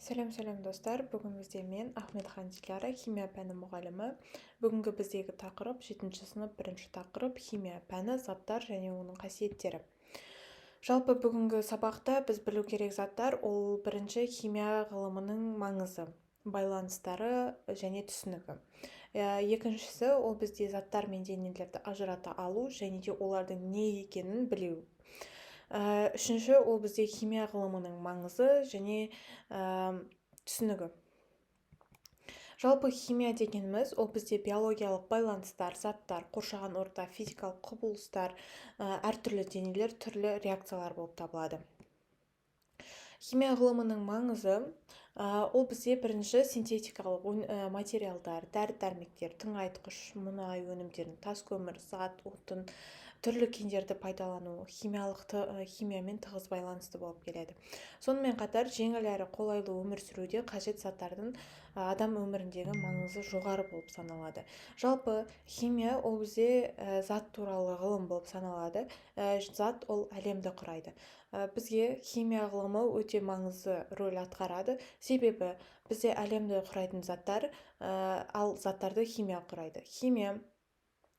Сәлем достар, бүгін бізде мен Ахметхан Диляра, химия пәні мұғалімі. Бүгінгі біздегі тақырып 7 сынып 1 тақырып химия пәні, заттар және оның қасиеттері. Жалпы бүгінгі сабақта біз білу керек заттар, ол бірінші химия ғылымының маңызы, байланыстары және түсінігі. Екіншісі, ол бізде заттар мен денелерді ажырата алу және де олардың не екенін білу. Үшінші, ол бізде химия ғылымының маңызы және түсінігі. Жалпы химия дегеніміз, ол бізде биологиялық байланыстар, заттар, қоршаған орта, физикалық құбылыстар, әртүрлі денелер, түрлі реакциялар болып табылады. Химия ғылымының маңызы, ол бізде бірінші синтетикалық материалдар, дәрі-дәрмектер, тыңайтқыш, мұнай өнімдерін, тас көмір, зат, отын, түрлі кендерді пайдалану химиямен тығыз байланысты болып келеді. Сонымен қатар жеңіл әрі қолайлы өмір сүруде қажет заттардың адам өміріндегі маңызы жоғары болып саналады. Жалпы химия ол бізде зат туралы ғылым болып саналады. Зат ол әлемді құрайды. Бізге химия ғылымы өте маңызды рөл атқарады. Себебі бізде әлемді құрайтын заттар, ал заттарды химия құрайды. Химия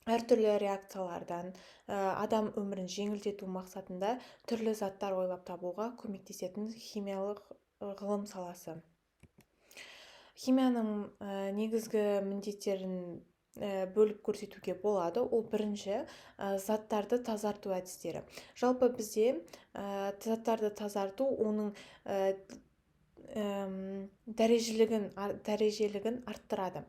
әртүрлі реакциялардан адам өмірін жеңілдету мақсатында түрлі заттар ойлап табуға көмектесетін химиялық ғылым саласы. Химияның негізгі міндеттерін бөліп көрсетуге болады. Ол бірінші заттарды тазарту әдістері. Жалпы бізде заттарды тазарту оның дәрежелігін арттырады.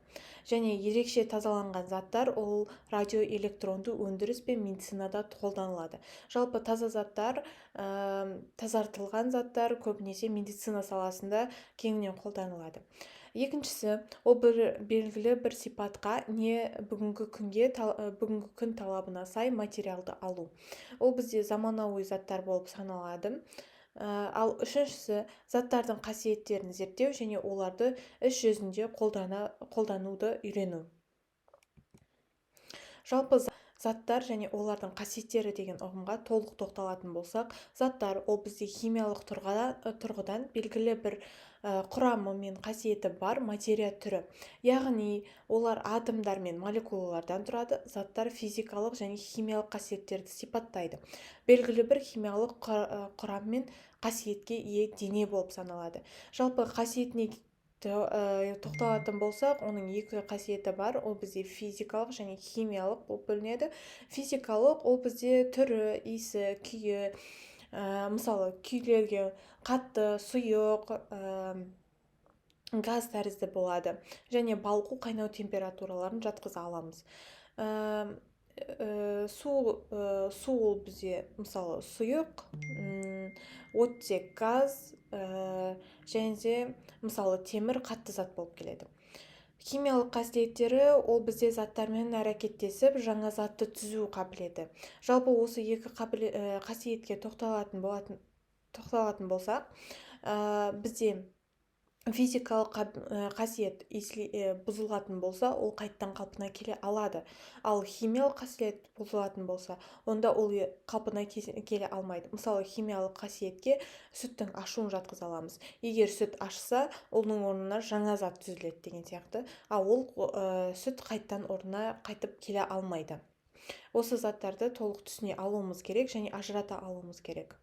Және ерекше тазаланған заттар ол радиоэлектронды өндіріс пен медицинада қолданылады. Жалпы таза заттар, тазартылған заттар көбінесе медицина саласында кеңінен қолданылады. Екіншісі, ол белгілі бір сипатқа не бүгінгі күн талабына сай материалды алу. Ол бізде заманауи заттар болып саналады. Ал үшіншісі, заттардың қасиеттерін зерттеу және оларды іс жүзінде қолдануды үйрену. Жалпы заттар және олардың қасиеттері деген ұғымға толық тоқталатын болсақ, заттар ол бізде химиялық тұрғыдан белгілі бір құрамы мен қасиеті бар материя түрі. Яғни олар атомдар мен молекулалардан тұрады. Заттар физикалық және химиялық қасиеттерді сипаттайды. Белгілі бір химиялық құрам мен қасиетке ие дене болып саналады. Жалпы қасиетіне тоқталатын болсақ, оның екі қасиеті бар. Ол бізде физикалық және химиялық болып бөлінеді. Физикалық ол бізде түрі, иісі, күйі, мысалы күйлерге қатты, сұйық, газ тәрізді болады. Және балқу, қайнау температураларын жатқыза аламыз. Су ол бізде мысалы сұйық, оттек газ, және де мысалы темір қатты зат болып келеді. Химиялық қасиеттері ол бізде заттармен әрекеттесіп жаңа затты түзу қабілеті. Жалпы осы екі қасиетке тоқталатын болсақ, бізде физикалық қасиет бұзылатын болса, ол қайттан қалпына келе алады. Ал химиялық қасиет бұзылатын болса, онда ол қалпына келе алмайды. Мысалы, химиялық қасиетке сүттің ашуын жатқыза аламыз. Егер сүт ашса, оның орнына жаңа зат түзіледі деген сияқты. Ал ол сүт қайттан орнына қайтып келе алмайды. Осы заттарды толық түсіне алуымыз керек және ажырата алуымыз керек.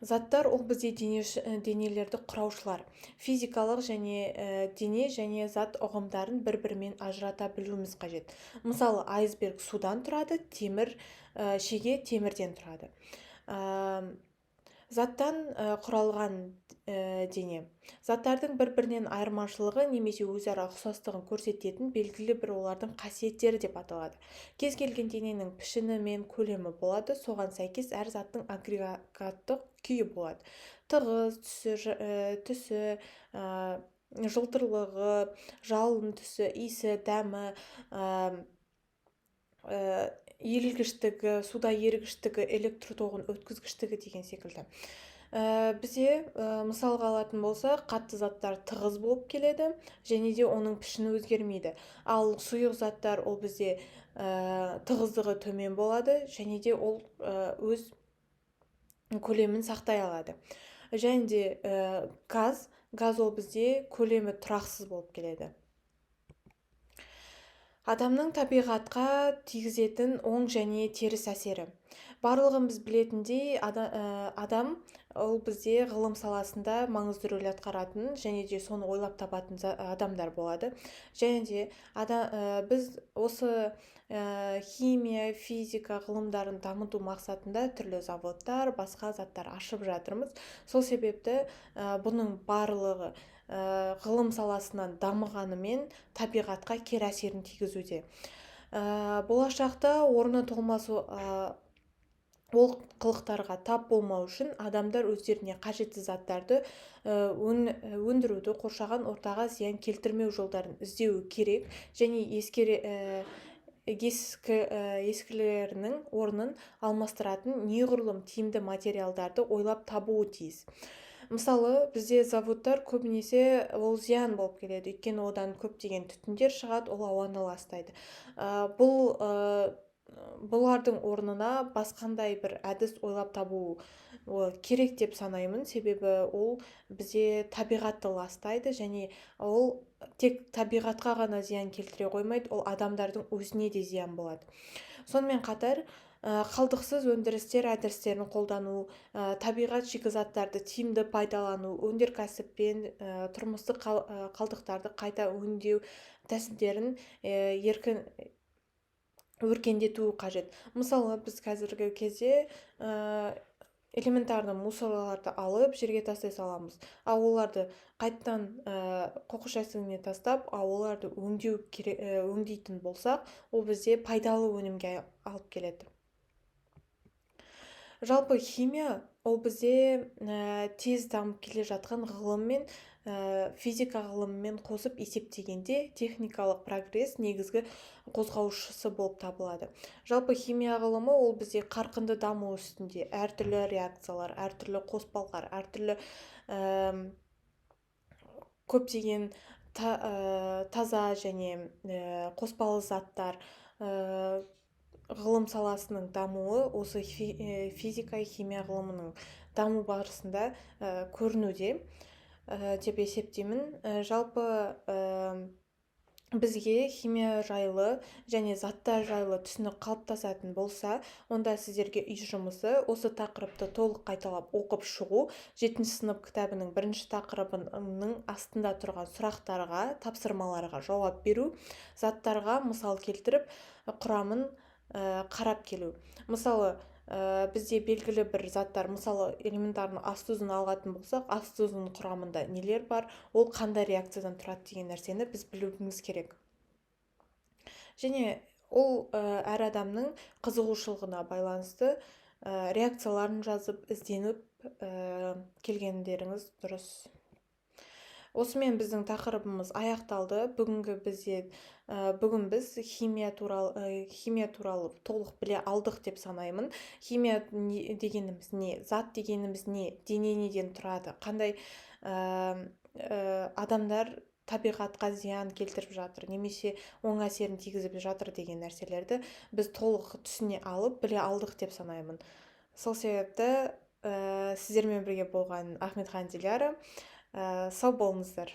Заттар ол бізде денелерді құраушылар. Физикалық және дене және зат ұғымдарын бір-бірімен ажырата білуіміз қажет. Мысалы, айсберг судан тұрады, шеге темірден тұрады. Заттан құралған дене. Заттардың бір-бірінен айырмашылығы немесе өзара ұқсастығын көрсететін белгілі бір олардың қасиеттері деп аталады. Кез келген дененің пішіні мен көлемі болады, соған сәйкес әр заттың агрегаттық күйі болады. Тығыз түсі, жылтырлығы, жалын түсі, иісі, дәмі, ерілгіштігі, суда ерігіштігі, электр тоғын өткізгіштігі деген секілді. Бізде мысалға алатын болса, қатты заттар тығыз болып келеді, және де оның пішіні өзгермейді. Ал сұйық заттар ол бізде тығыздығы төмен болады, және де ол өз көлемін сақтай алады. және де газ ол бізде көлемі тұрақсыз болып келеді. Адамның табиғатқа тигізетін оң және теріс әсері. Барлығымыз білетіндей, адам ол бізде ғылым саласында маңызды рөл атқаратын және де соны ойлап табатын адамдар болады. Және де біз осы химия, физика ғылымдарын дамыту мақсатында түрлі заводтар, басқа заттар ашып жатырмыз. Сол себепті бұның барлығы ғылым саласынан дамығанымен табиғатқа кері әсерін тигізуде. Болашақта орны толмас олқылықтарға тап болмау үшін адамдар өздеріне қажетті заттарды өндіруді, қоршаған ортаға зиян келтірмеу жолдарын іздеуі керек және ескілерінің орнын алмастыратын неғұрлым тиімді материалдарды ойлап табуы тиіс. Мысалы, бізде заводтар көбінесе ол зиян болып келеді, өйткені одан көптеген түтіндер шығады, ол ауаны ластайды. Бұлардың орнына басқандай бір әдіс ойлап табу керек деп санаймын, себебі ол бізде табиғатты ластайды және ол тек табиғатқа ғана зиян келтіре қоймайды, ол адамдардың өзіне де зиян болады. Сонымен қатар қалдықсыз өндірістер әдістерін қолдану, табиғат шикізаттарды тиімді пайдалану, өнеркәсіп пен тұрмыстық қалдықтарды қайта өңдеу тәсілдерін еркін өркендетуі қажет. Мысалы, біз қазіргі кезде элементарны мусорларды алып жерге тастай саламыз. Оларды қайттан қоқыс жәшігіне тастап, оларды өңдейтін болсақ, ол бізде пайдалы өнімге алып келеді. Жалпы химия ол бізде тез дамып келе жатқан ғылыммен, физика ғылымымен қосып есептегенде техникалық прогресс негізгі қозғаушысы болып табылады. Жалпы химия ғылымы ол бізде қарқынды даму үстінде, әртүрлі реакциялар, әртүрлі қоспалар, әртүрлі көптеген таза және қоспалы заттар ғылым саласының дамуы осы физика, химия ғылымының даму барысында көрінуде деп есептеймін. Жалпы бізге химия жайлы және заттар жайлы түсінік қалыптасатын болса, онда сіздерге үй жұмысы осы тақырыпты толық қайталап оқып шығу, 7 сынып кітабының 1 тақырыбының астында тұрған сұрақтарға, тапсырмаларға жауап беру, заттарға мысал келтіріп, құрамын қарап келу. Мысалы, бізде белгілі бір заттар, мысалы элементарны ас тұзын алатын болсақ, ас тұзының құрамында нелер бар, ол қандай реакциядан тұрады деген нәрсені біз білуіміз керек. Және ол әр адамның қызығушылығына байланысты реакцияларын жазып, ізденіп келгендеріңіз дұрыс. Осымен біздің тақырыбымыз аяқталды. Бүгін біз химия туралы толық біле алдық деп санаймын. Химия дегеніміз не? Зат дегеніміз не? Дене неден тұрады? Қандай адамдар табиғатқа зиян келтіріп жатыр, немесе оң әсерін тигізіп жатыр деген нәрселерді біз толық түсіне алып, біле алдық деп санаймын. Сол себепті сіздермен бірге болған Ахметхан Диляра. Сау болыңыздар.